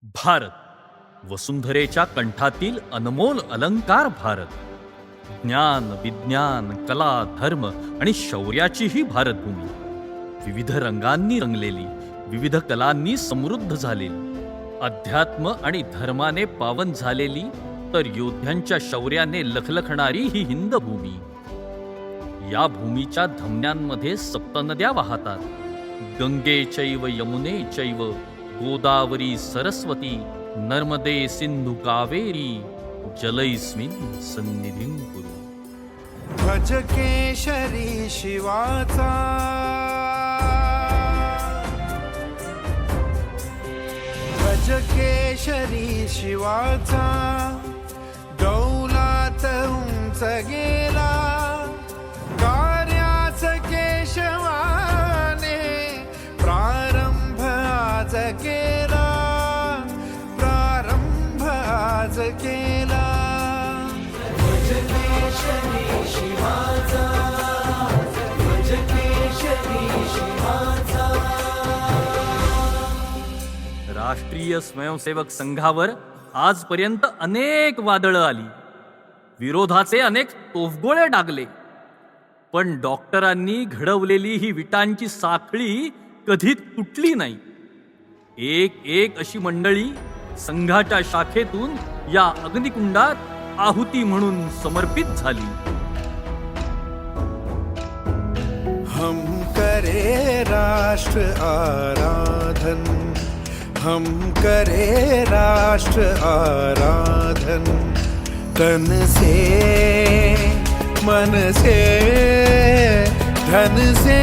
भारत वसुंधरेच्या कंठातील अनमोल अलंकार. भारत ज्ञान, विज्ञान, कला, धर्म आणि शौर्याचीही भारतभूमी. विविध रंगांनी रंगलेली, विविध कलांनी समृद्ध झालेली, अध्यात्म आणि धर्माने पावन झालेली, तर योद्ध्यांच्या शौर्याने लखलखणारी ही हिंद भूमी. या भूमीच्या धमन्यांमध्ये सप्तनद्या वाहतात. गंगे चैव यमुने चैव गोदावरी सरस्वती नर्मदे सिंधु कावेरी जलैस्मिन् सन्निधिं कुरु. भज केशरी शिवाचा, भज केशरी शिवाचा, डौलात उंच गेला कार्याच केशवाने, प्रारंभ आज केला, प्रारंभ आज केला. भज केशरी शिवाचा, भज केशरी शिवाचा. राष्ट्रीय स्वयंसेवक संघावर आजपर्यंत अनेक वादळं आली, विरोधाचे अनेक तोफगोळे डागले, पण डॉक्टरांनी घडवलेली ही विटांची साखळी कधी तुटली नाही. एक एक अशी मंडळी संघाच्या शाखेतून या अग्निकुंडात आहुती म्हणून समर्पित झाली. हम करे राष्ट्र आराधन, हम करे राष्ट्र आराधन, तन से मन से धन से,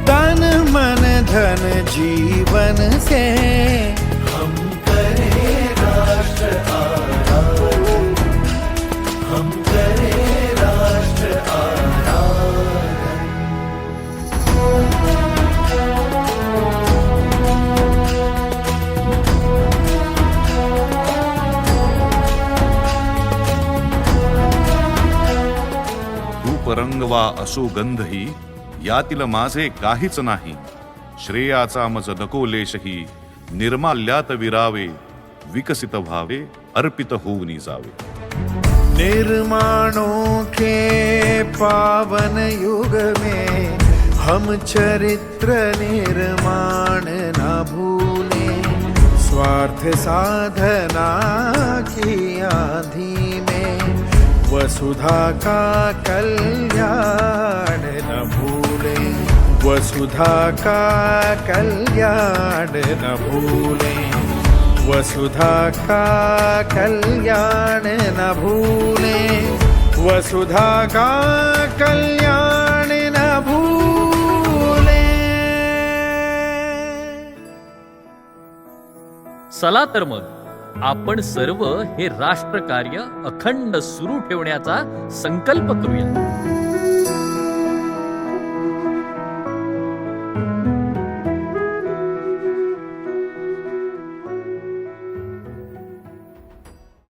तन मन धन जीवन से. हम करे राष्ट्र आराधन, हम करे राष्ट्र आराधन. रूपरंग वा असो गंधही यातील माझे काहीच नाही. श्रेयाचा मज नको लेशही निर्माल्यात विरावे, विकसित व्हावे अर्पित होऊनी जावे. निर्माणों के पावन युग में हम चरित्र निर्माण न भूले, स्वार्थ साधना की आंधी में वसुधा का कल्याण न भूले, वसुधा का कल्याण न भूले, वसुधा का कल्याण न भूले, वसुधा का कल्याण न भूले. चला तर मग आपण सर्व हे राष्ट्रकार्य अखंड सुरू ठेवण्याचा संकल्प करूया.